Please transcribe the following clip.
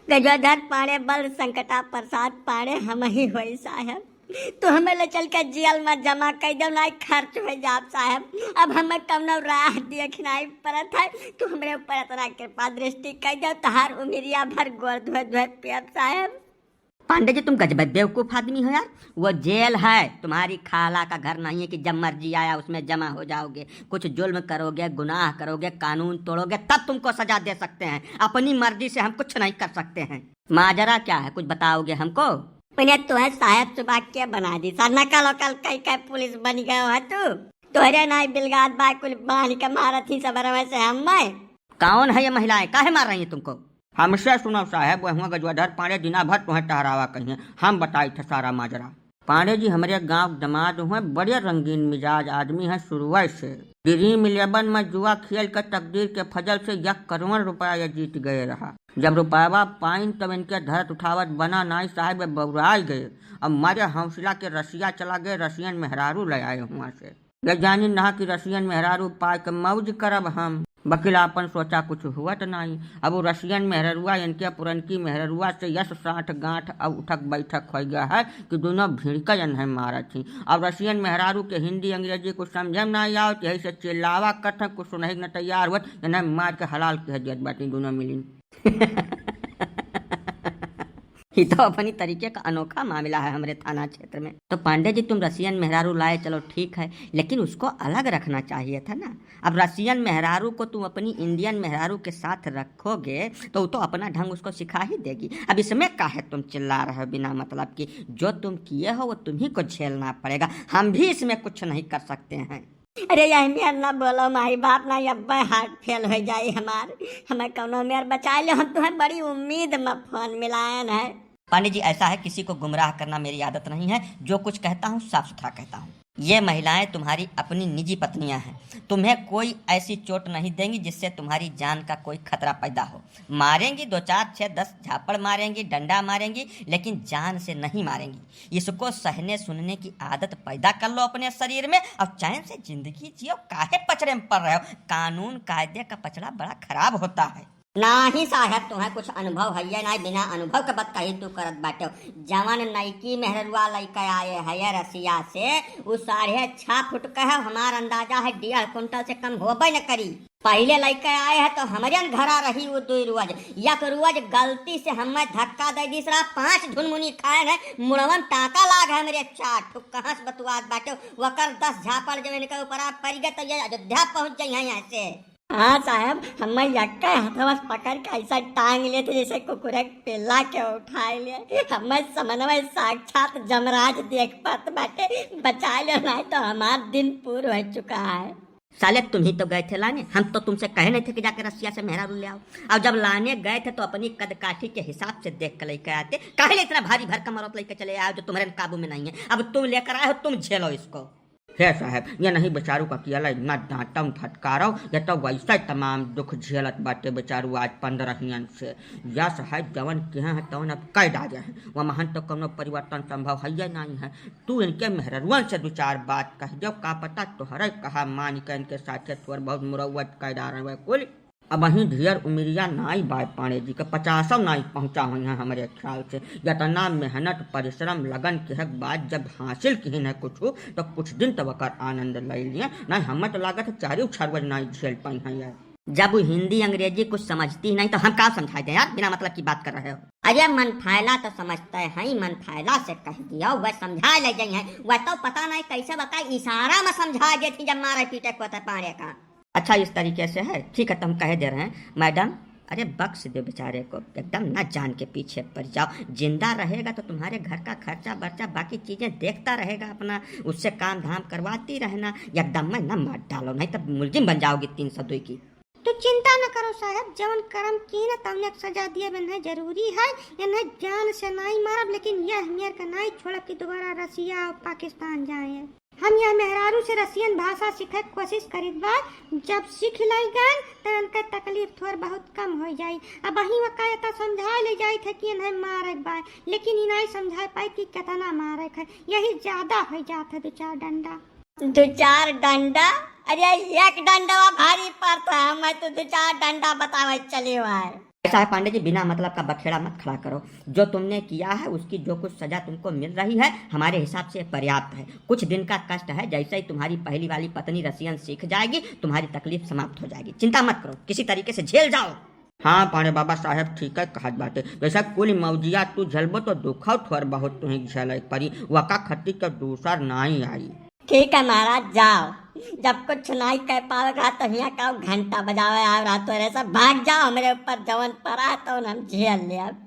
गजोधर पाड़े बल संकटा प्रसाद पाड़े हम ही होई साहब। तो हमें ले चल के जेल में जमा कर दो ना खर्च हो जाब साहब। अब हमें कमनो राह देखना पड़त है। तो हमारे ऊपर इतना कृपा दृष्टि कर दो तहार उमिरिया भर गोर धोए धोए पियब साहब। पांडे जी तुम गजब बेवकूफ आदमी हो यार। वो जेल है, तुम्हारी खाला का घर नहीं है कि जब मर्जी आया उसमें जमा हो जाओगे। कुछ जुल्म करोगे, गुनाह करोगे, कानून तोड़ोगे तब तुमको सजा दे सकते हैं। अपनी मर्जी से हम कुछ नहीं कर सकते हैं। माजरा क्या है, कुछ बताओगे हमको? उन्हें तो है साहब सुबह के बना दी सर नकल वकल कई कई पुलिस बन गए है तू तोहरे नाई बिलगात बाय कुल बांध के मारा थी सब से हम कौन है ये महिलाएं, काहे मार रही है तुमको? हमसे सुनो साहब, वह गजवाधर पांडे दिना भर तुम्हें टहरावा कहिए, हम बताई थे सारा माजरा। पांडे जी हमारे गांव दमाद हुए, बड़े रंगीन मिजाज आदमी है शुरुआत से। ड्रीम 11 में जुआ खेल कर तकदीर के फजल से 1 करोड़ रुपया जीत गए रहा। जब रुपया पाइन तब इनके धरत उठावत बना नाई साहब बौराए गए। अब मारे हौसला के रसिया चला गए, रसियन मेहरारू ले आए वहाँ से। ये जानी ना कि रसियन मेहरारू पाए के मौज करब हम। बकिलापन सोचा कुछ हुआ तो नहीं। अब वो रसियन मेहरुआ इनके पुरनकी मेहरुआ से यश साठ गांठ अब उठक बैठक हो गया है कि दोनों भिड़का है मारा थी। अब रसियन मेहरारू के हिंदी अंग्रेजी कुछ समझे में नहीं आओ, यही से चिल्लावा करते कुछ सुनने न तैयार हुआ, मार के हलाल कह दिया बात दोनों मिली। ये तो अपनी तरीके का अनोखा मामला है हमारे थाना क्षेत्र में। तो पांडे जी तुम रसियन मेहरारू लाए, चलो ठीक है, लेकिन उसको अलग रखना चाहिए था ना। अब रसियन मेहरारू को तुम अपनी इंडियन मेहरारू के साथ रखोगे तो वो तो अपना ढंग उसको सिखा ही देगी। अब इसमें काहे तुम चिल्ला रहे हो बिना मतलब की? जो तुम किए हो वो तुम्ही को झेलना पड़ेगा, हम भी इसमें कुछ नहीं कर सकते हैं। अरे यही ना बोलो माई बाप ना अब हार्ट फेल हो जाए हमार, हमें कौनो मेर बचा ले। हम तुम्हें बड़ी उम्मीद में फोन मिलायन है। पांडे जी ऐसा है, किसी को गुमराह करना मेरी आदत नहीं है। जो कुछ कहता हूँ साफ सुथरा कहता हूँ। ये महिलाएं तुम्हारी अपनी निजी पत्नियां हैं, तुम्हें कोई ऐसी चोट नहीं देंगी जिससे तुम्हारी जान का कोई खतरा पैदा हो। मारेंगी 2 4 6 10 झापड़ मारेंगी, डंडा मारेंगी, लेकिन जान से नहीं मारेंगी। इसको सहने सुनने की आदत पैदा कर लो अपने शरीर में और चैन से जिंदगी जियो। काहे पचड़े में पड़ रहे हो? कानून कायदे का पचड़ा बड़ा खराब होता है। ना ही साहब तुम्हें कुछ अनुभव है ना, बिना अनुभव के बात कही तू करत बाटे। जवन नईकी मेहरुआ लैके आए है रसिया से, वो 6.5 फुट का है। हमारा अंदाजा है 1.5 कुंटल से कम होबे न करी। पहले लैके आए है तो हमारे घरा रही वो 2 रुआज, 1 रुआज गलती से हमें धक्का दे दी, 5 धुनमुनी खाए है, मुड़वन टाका लाग है मेरे 4 ठुक। कहाँ से बतुआत बाटे? वकर 10 झापड़ जमीन के ऊपर पड़ गए तो ये अयोध्या पहुंच जाए यहाँ से। हाँ साहब, हम यक्का हथवा पकड़ के ऐसा टांग लिए थे जैसे कुकुरे पिल्ला के उठाए लिए। हमें समन्वय साक्षात जमराज देख पात बाटे, बचा ले नहीं तो हमारा दिन पूरा हो चुका है। साले तुम ही तो गए थे लाने, हम तो तुमसे कहे नहीं थे कि जाकर रसिया से मेहरारू ले आओ। और जब लाने गए थे तो अपनी कद काठी के हिसाब से देख कर लेकर आते। काहे इतना भारी भरकम औरत लेकर चले आओ जो तुम्हारे काबू में नहीं है? अब तुम लेकर आए हो, तुम झेलो इसको। है साहब, ये नहीं बेचारू का किया इतना डांटा फटकारो, या तो वैसा तमाम दुख झेलत बाटे बेचारू आज 15 से। या साहब जवन के हैं तवन अब कह डाले हैं, वह महान तो कोनो परिवर्तन संभव है नहीं है। तू इनके मेहरुअन से 2 4 बात कह दो, का पता तोहरे कहा मान के इनके साथे थोड़ा बहुत मुरवत कह डाल रहे कुल। अब वहीं ढेर उमिरिया नाई बाय पांडे जी के 50 नाई पहुंचा हुई है हमारे ख्याल से। यतना मेहनत परिश्रम लगन के बाद जब हासिल की है कुछ तो कुछ दिन तक आनंद ले लिए। नहीं हमें तो लागत 4 छरवज नाई झेल पाई है यार। जब वो हिंदी अंग्रेजी कुछ समझती नहीं तो हम क्या समझाए थे यार? बिना मतलब की बात कर रहे हो। अरे मन फैला तो समझते हैं, मन फैला से कह दिया वह समझा ले गई है। वह तो पता नहीं कैसे बता इशारा में समझा गई थी जब मारे पीटे को पाड़े का। अच्छा इस तरीके से है, ठीक है, तो हम कह दे रहे हैं मैडम, अरे बख्श दे बेचारे को, एकदम ना जान के पीछे पड़ जाओ। जिंदा रहेगा तो तुम्हारे घर का खर्चा बर्चा बाकी चीजें देखता रहेगा अपना, उससे काम धाम करवाती रहना। एकदम में न मार डालो, नहीं तो मुलजिम बन जाओगी 302 की। तो चिंता न करो साहब, जवन कर्म की न तमने सजा दिए बिना जरूरी है। इन्हें जान से नहीं मारब, लेकिन यह मेर का नहीं छोड़ब कि दोबारा रसिया और पाकिस्तान जाए। हम यह मेहरारू से रसियन भाषा सीखे कोशिश करीत बा। जब सीख लेगन तो उनका तकलीफ थोड़ा बहुत कम हो जाई। अब वही वकायता समझा ले जाई थे कि इन्हें मारे बा, लेकिन इन्हें समझा पाई कि कितना मारे है। यही ज्यादा हो जाता है 2 4 डंडा। 2 4 डंडा? अरे 1 डंडा भारी पड़ता है, मैं तो 2 4 डंडा बतावे चले हुआ है। ऐसा है पांडे जी, बिना मतलब का बखेड़ा मत खड़ा करो। जो तुमने किया है उसकी जो कुछ सजा तुमको मिल रही है हमारे हिसाब से पर्याप्त है। कुछ दिन का कष्ट है, जैसे ही तुम्हारी पहली वाली पत्नी रसियन सीख जाएगी तुम्हारी तकलीफ समाप्त हो जाएगी। चिंता मत करो, किसी तरीके से झेल जाओ। हाँ पांडे बाबा साहब ठीक है कहत बाटे, जैसा कुल मौजिया तू झलबो तो दुखौ थोर बहुत तुम्हें झेल परी, वका खट्टी के दूसर नहीं आई। ठीक है महाराज जाओ, जब कुछ नहीं कह पाओगा तो यहाँ का घंटा बजावे आ रहा तो ऐसा भाग जाओ, मेरे ऊपर जवन पड़ा तो हम झेल ले अब।